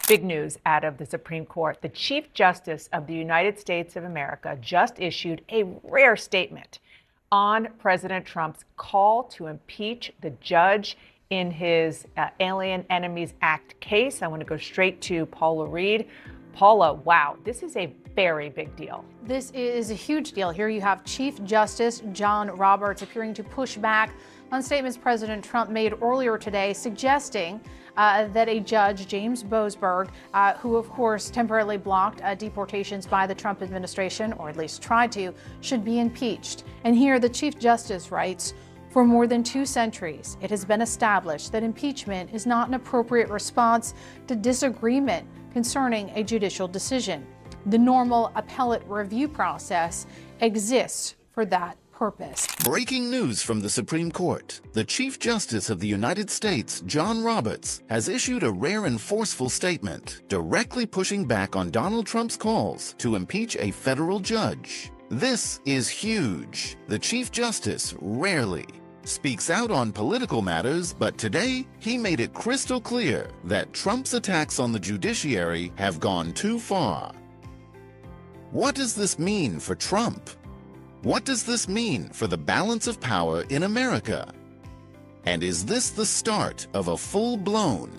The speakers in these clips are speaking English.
Big news out of the Supreme Court. The Chief Justice of the United States of America just issued a rare statement on President Trump's call to impeach the judge in his Alien Enemies Act case. I want to go straight to Paula Reed. Paula, wow, this is a very big deal. This is a huge deal. Here you have Chief Justice John Roberts appearing to push back on statements President Trump made earlier today, suggesting that a judge, James Boasberg, who of course temporarily blocked deportations by the Trump administration, or at least tried to, should be impeached. And here the Chief Justice writes, "For more than 2 centuries, it has been established that impeachment is not an appropriate response to disagreement concerning a judicial decision. The normal appellate review process exists for that purpose." Breaking news from the Supreme Court. The Chief Justice of the United States, John Roberts, has issued a rare and forceful statement, directly pushing back on Donald Trump's calls to impeach a federal judge. This is huge. The Chief Justice rarely speaks out on political matters, but today he made it crystal clear that Trump's attacks on the judiciary have gone too far. What does this mean for Trump? What does this mean for the balance of power in America? And is this the start of a full-blown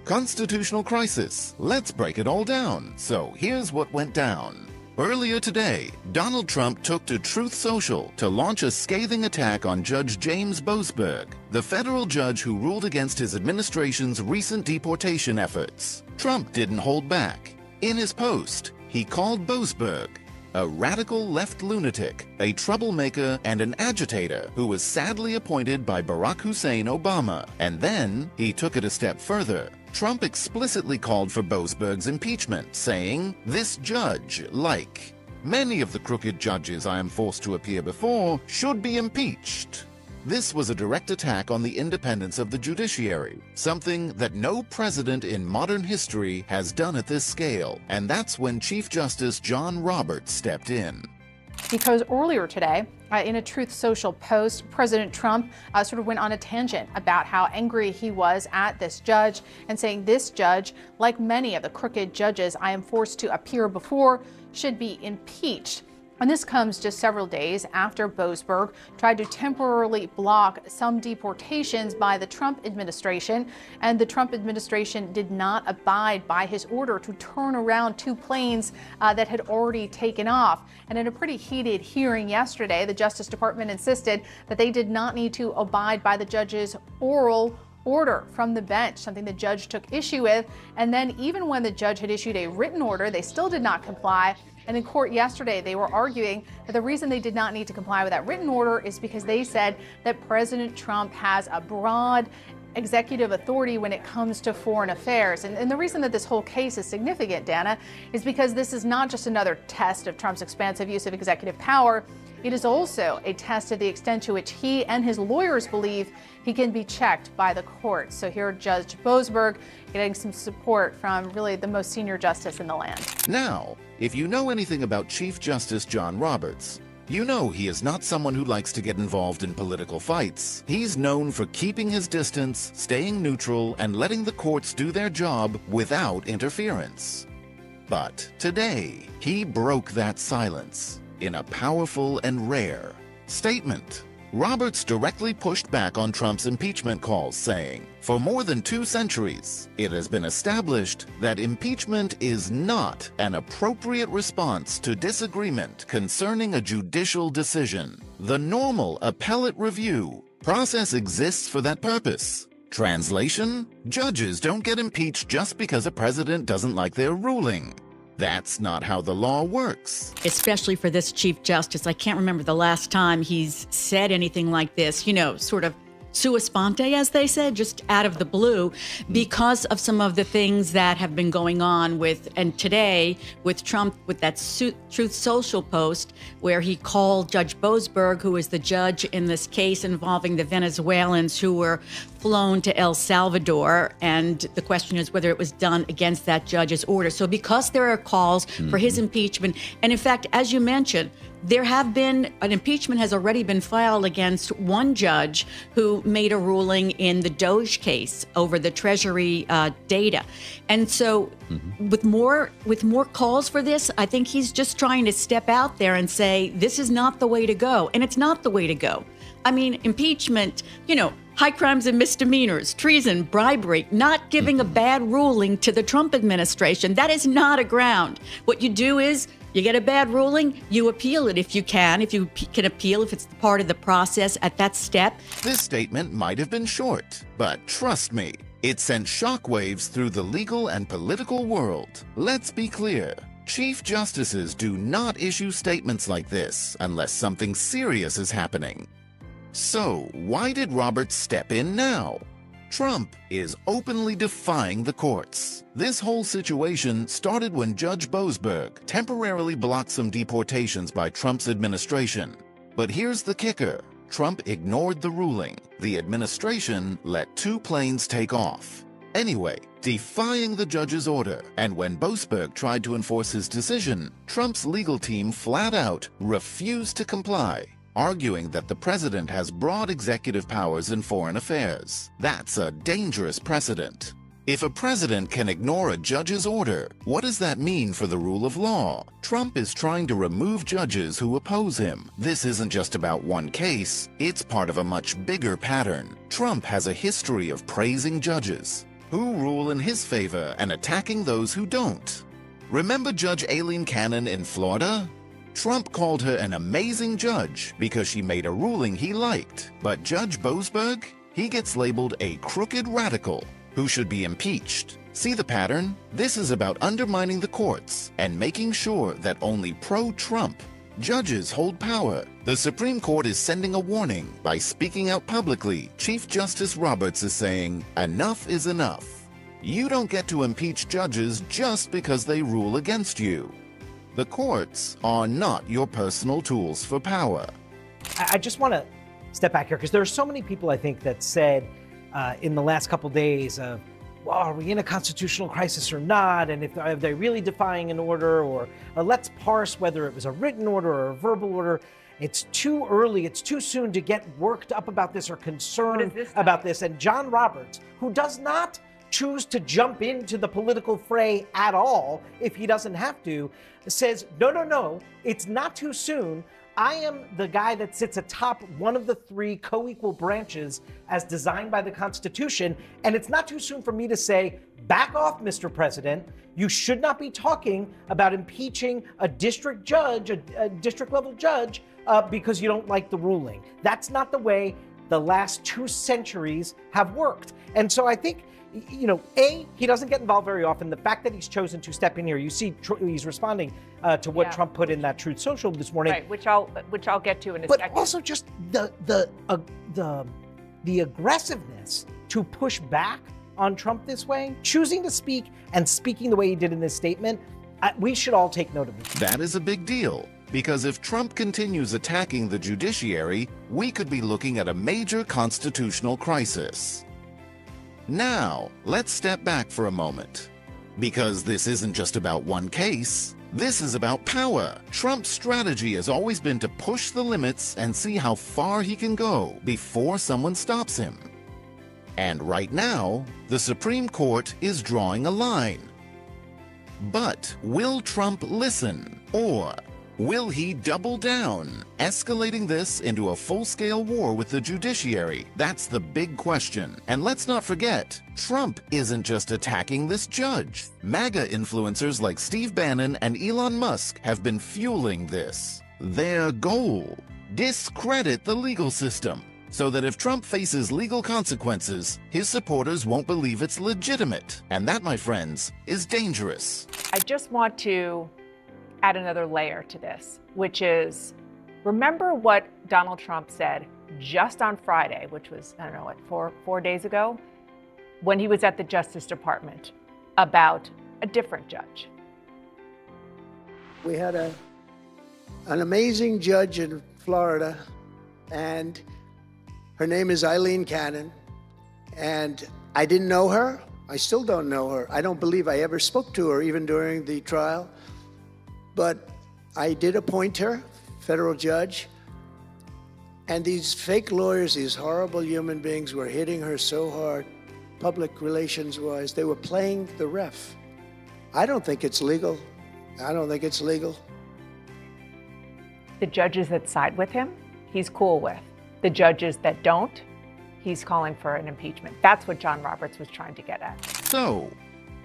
constitutional crisis? Let's break it all down. So here's what went down. Earlier today, Donald Trump took to Truth Social to launch a scathing attack on Judge James Boasberg, the federal judge who ruled against his administration's recent deportation efforts. Trump didn't hold back. In his post, he called Boasberg a radical left lunatic, a troublemaker, and an agitator who was sadly appointed by Barack Hussein Obama. And then he took it a step further. Trump explicitly called for Boasberg's impeachment, saying, "This judge, like many of the crooked judges I am forced to appear before, should be impeached." This was a direct attack on the independence of the judiciary, something that no president in modern history has done at this scale. And that's when Chief Justice John Roberts stepped in. Because earlier today, in a Truth Social post, President Trump sort of went on a tangent about how angry he was at this judge and saying this judge, like many of the crooked judges I am forced to appear before, should be impeached. And this comes just several days after Boasberg tried to temporarily block some deportations by the Trump administration, and the Trump administration did not abide by his order to turn around 2 planes that had already taken off. And in a pretty heated hearing yesterday, the Justice Department insisted that they did not need to abide by the judge's oral order from the bench, something the judge took issue with. And then even when the judge had issued a written order, they still did not comply. And in court yesterday, they were arguing that the reason they did not need to comply with that written order is because they said that President Trump has a broad executive authority when it comes to foreign affairs. And the reason that this whole case is significant, Dana, is because this is not just another test of Trump's expansive use of executive power. It is also a test of the extent to which he and his lawyers believe he can be checked by the courts. So here, Judge Boasberg getting some support from really the most senior justice in the land. Now, if you know anything about Chief Justice John Roberts, you know he is not someone who likes to get involved in political fights. He's known for keeping his distance, staying neutral, and letting the courts do their job without interference. But today, he broke that silence in a powerful and rare statement. Roberts directly pushed back on Trump's impeachment calls, saying, "For more than 2 centuries, it has been established that impeachment is not an appropriate response to disagreement concerning a judicial decision. The normal appellate review process exists for that purpose." Translation: judges don't get impeached just because a president doesn't like their ruling. That's not how the law works. Especially for this Chief Justice. I can't remember the last time he's said anything like this, sort of sua sponte, as they said, just out of the blue, because of some of the things that have been going on and today with Trump, with that Truth Social post where he called Judge Boasberg, who is the judge in this case involving the Venezuelans who were flown to El Salvador, and the question is whether it was done against that judge's order. So because there are calls for his impeachment, and in fact, as you mentioned, there have been, an impeachment has already been filed against one judge who made a ruling in the Doge case over the Treasury data. And so with more calls for this, I think he's just trying to step out there and say, this is not the way to go. And it's not the way to go. I mean, impeachment, high crimes and misdemeanors, treason, bribery, not giving a bad ruling to the Trump administration. That is not a ground. What you do is you get a bad ruling, you appeal it if you can appeal, if it's part of the process at that step. This statement might have been short, but trust me, it sent shockwaves through the legal and political world. Let's be clear. Chief Justices do not issue statements like this unless something serious is happening. So, why did Roberts step in now? Trump is openly defying the courts. This whole situation started when Judge Boasberg temporarily blocked some deportations by Trump's administration. But here's the kicker. Trump ignored the ruling. The administration let 2 planes take off. Anyway, defying the judge's order, and when Boasberg tried to enforce his decision, Trump's legal team flat out refused to comply, arguing that the president has broad executive powers in foreign affairs. That's a dangerous precedent. If a president can ignore a judge's order, what does that mean for the rule of law? Trump is trying to remove judges who oppose him. This isn't just about one case, it's part of a much bigger pattern. Trump has a history of praising judges who rule in his favor and attacking those who don't. Remember Judge Aileen Cannon in Florida? Trump called her an amazing judge because she made a ruling he liked. But Judge Boasberg, he gets labeled a crooked radical who should be impeached. See the pattern? This is about undermining the courts and making sure that only pro-Trump judges hold power. The Supreme Court is sending a warning by speaking out publicly. Chief Justice Roberts is saying, enough is enough. You don't get to impeach judges just because they rule against you. The courts are not your personal tools for power. I just want to step back here because there are so many people, I think, that said in the last couple days of, well, are we in a constitutional crisis or not? And are they really defying an order? Or let's parse whether it was a written order or a verbal order. It's too early. It's too soon to get worked up about this or concerned about this. And John Roberts, who does not choose to jump into the political fray at all if he doesn't have to, says, no, it's not too soon. I am the guy that sits atop one of the 3 co-equal branches as designed by the Constitution, and it's not too soon for me to say, back off, Mr. President. You should not be talking about impeaching a district judge, a district-level judge, because you don't like the ruling. That's not the way the last 2 centuries have worked. And so I think, he doesn't get involved very often. The fact that he's chosen to step in here, you see he's responding to what Trump put in that Truth Social this morning. Right, which I'll get to in a second. But also just the aggressiveness to push back on Trump this way, choosing to speak and speaking the way he did in this statement, we should all take note of it. That is a big deal, because if Trump continues attacking the judiciary, we could be looking at a major constitutional crisis. Now, let's step back for a moment. Because this isn't just about one case, this is about power. Trump's strategy has always been to push the limits and see how far he can go before someone stops him. And right now, the Supreme Court is drawing a line. But will Trump listen? Or will he double down, escalating this into a full-scale war with the judiciary? That's the big question. And let's not forget, Trump isn't just attacking this judge. MAGA influencers like Steve Bannon and Elon Musk have been fueling this. Their goal: discredit the legal system, so that if Trump faces legal consequences, his supporters won't believe it's legitimate. And that, my friends, is dangerous. I just want to add another layer to this, which is, remember what Donald Trump said just on Friday, which was, I don't know, what, four days ago, when he was at the Justice Department about a different judge. We had an amazing judge in Florida, and her name is Aileen Cannon, And I didn't know her. I still don't know her. I don't believe I ever spoke to her, even during the trial. But I did appoint her, federal judge. And these fake lawyers, these horrible human beings, were hitting her so hard, public relations-wise. They were playing the ref. I don't think it's legal. I don't think it's legal. The judges that side with him, he's cool with. The judges that don't, he's calling for an impeachment. That's what John Roberts was trying to get at. So,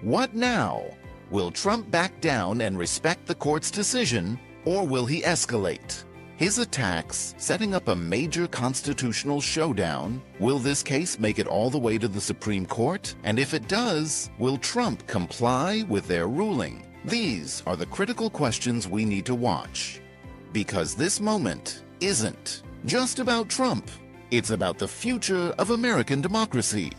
what now? Will Trump back down and respect the court's decision, or will he escalate? His attacks setting up a major constitutional showdown. Will this case make it all the way to the Supreme Court? And if it does, will Trump comply with their ruling? These are the critical questions we need to watch. Because this moment isn't just about Trump. It's about the future of American democracy.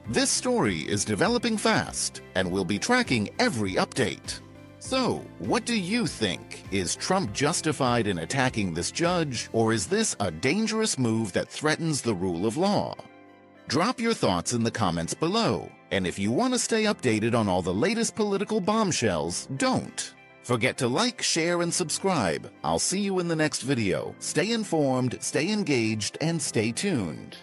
This story is developing fast, and we'll be tracking every update. So, what do you think? Is Trump justified in attacking this judge, or is this a dangerous move that threatens the rule of law? Drop your thoughts in the comments below, and if you want to stay updated on all the latest political bombshells, don't forget to like, share, and subscribe. I'll see you in the next video. Stay informed, stay engaged, and stay tuned.